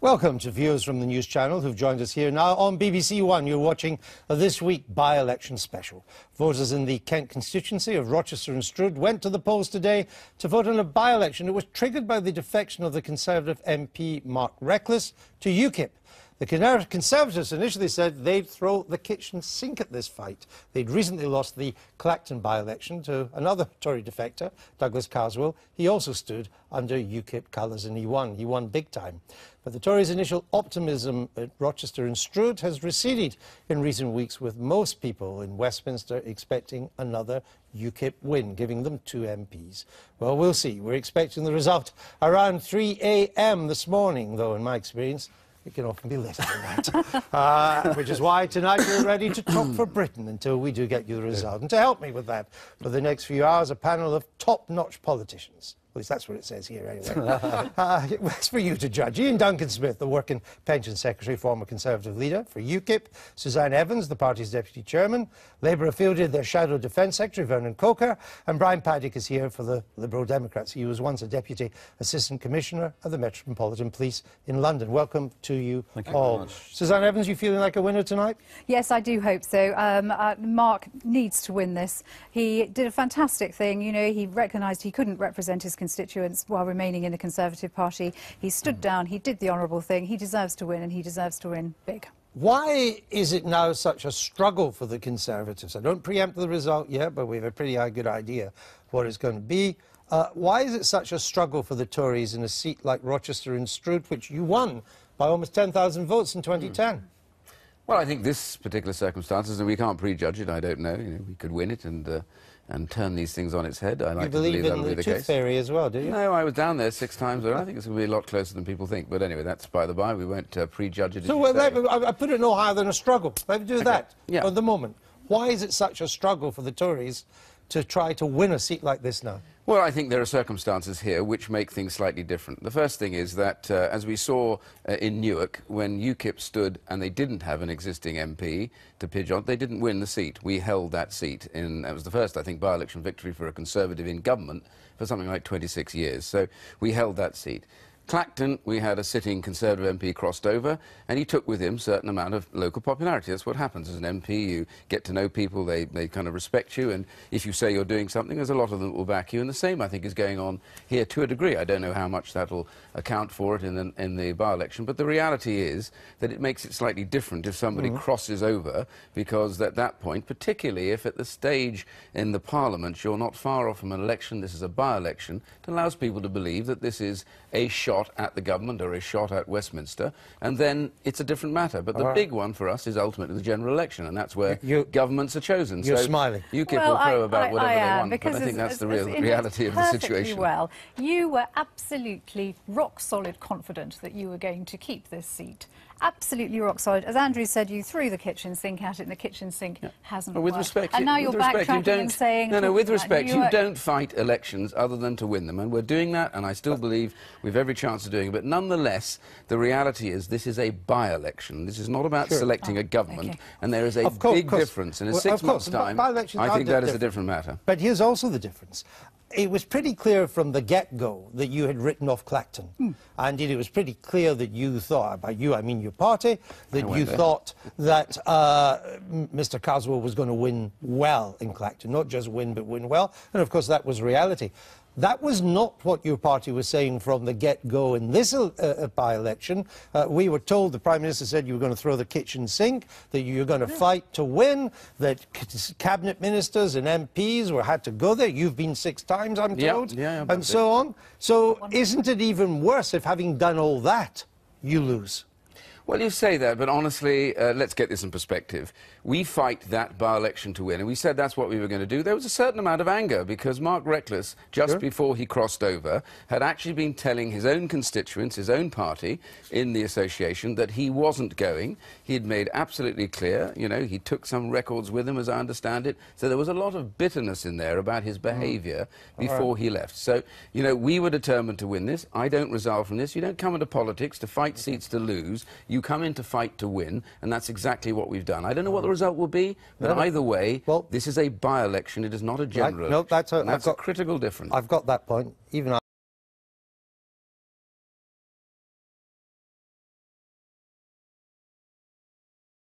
Welcome to viewers from the News Channel who've joined us here now on BBC One. You're watching a This Week by-election special. Voters in the Kent constituency of Rochester and Stroud went to the polls today to vote on a by-election. It was triggered by the defection of the Conservative MP Mark Reckless to UKIP. The Conservatives initially said they'd throw the kitchen sink at this fight. They'd recently lost the Clacton by-election to another Tory defector, Douglas Carswell. He also stood under UKIP colours and he won. He won big time. But the Tories' initial optimism at Rochester and Stroud has receded in recent weeks, with most people in Westminster expecting another UKIP win, giving them 2 MPs. Well, we'll see. We're expecting the result around 3 a.m. this morning, though, in my experience, it can often be later than that. Which is why tonight we're ready to talk for Britain until we do get you the result. And to help me with that, for the next few hours, a panel of top-notch politicians. At least that's what it says here, anyway. It's for you to judge. Ian Duncan-Smith, the Work and Pension Secretary, former Conservative leader for UKIP. Suzanne Evans, the party's Deputy Chairman. Labour fielded their Shadow Defence Secretary, Vernon Coker. And Brian Paddick is here for the Liberal Democrats. He was once a Deputy Assistant Commissioner of the Metropolitan Police in London. Welcome to you all. Thank you very much. Suzanne Evans, you feeling like a winner tonight? Yes, I do hope so. Mark needs to win this. He did a fantastic thing. You know, he recognised he couldn't represent his constituents while remaining in the Conservative Party. He stood down, he did the honourable thing. He deserves to win, and he deserves to win big. Why is it now such a struggle for the Conservatives? I don't preempt the result yet, but we have a pretty good idea what it's going to be. Why is it such a struggle for the Tories in a seat like Rochester and Stroud, which you won by almost 10,000 votes in 2010? Well, I think this particular circumstances, and we can't prejudge it, I don't know. You know, we could win it and turn these things on its head. I like to believe that'll be the case. You believe in the tooth fairy as well, do you? No, I was down there 6 times, but I think it's going to be a lot closer than people think. But anyway, that's by the by. We won't prejudge it. So I put it no higher than a struggle. Let's do that at the moment. Why is it such a struggle for the Tories to try to win a seat like this now? Well, I think there are circumstances here which make things slightly different. The first thing is that, as we saw in Newark, when UKIP stood and they didn't have an existing MP to pitch on, they didn't win the seat. We held that seat. That was the first, I think, by-election victory for a Conservative in government for something like 26 years. So we held that seat. Clacton, we had a sitting Conservative MP crossed over, and he took with him a certain amount of local popularity. That's what happens as an MP. You get to know people, they kind of respect you, and if you say you're doing something, there's a lot of them that will back you, and the same, I think, is going on here to a degree. I don't know how much that will account for it in the by-election, but the reality is that it makes it slightly different if somebody crosses over, because at that point, particularly if at the stage in the Parliament you're not far off from an election, this is a by-election, it allows people to believe that this is a shot at the government or a shot at Westminster, and then it's a different matter. But the big one for us is ultimately the general election, and that's where governments are chosen. You're smiling. UKIP will crow about whatever they want, but I think that's the real reality of the situation. Well, you were absolutely rock-solid confident that you were going to keep this seat. Absolutely rock solid. As Andrew said, you threw the kitchen sink at it, and the kitchen sink hasn't worked. With respect, and now you're backtracking and saying... No, with respect, you don't fight elections other than to win them, and we're doing that, and I still believe we've every chance of doing it. But nonetheless, the reality is this is a by-election. This is not about selecting a government, and there is a big difference. And in 6 months' time, I think that is a different matter. But here's also the difference. It was pretty clear from the get-go that you had written off Clacton. And it was pretty clear that you thought, by you I mean your party, that you thought that Mr Carswell was going to win well in Clacton. Not just win, but win well. And of course that was reality. That was not what your party was saying from the get-go in this by-election. We were told, the Prime Minister said you were going to throw the kitchen sink, that you were going to fight to win, that cabinet ministers and MPs had to go there. You've been 6 times, I'm told, and so on. So isn't it even worse if, having done all that, you lose? Well, you say that, but honestly, let's get this in perspective. We fight that by-election to win, and we said that's what we were going to do. There was a certain amount of anger, because Mark Reckless, just before he crossed over, had actually been telling his own constituents, his own party, in the association, that he wasn't going. He had made absolutely clear, you know, he took some records with him, as I understand it, so there was a lot of bitterness in there about his behaviour before he left. So, you know, we were determined to win this. I don't resolve from this. You don't come into politics to fight seats to lose. You come in to fight to win, and that's exactly what we've done. I don't know what the result will be, but either way, this is a by-election. It is not a general election. No, that's a critical difference. I've got that point. Even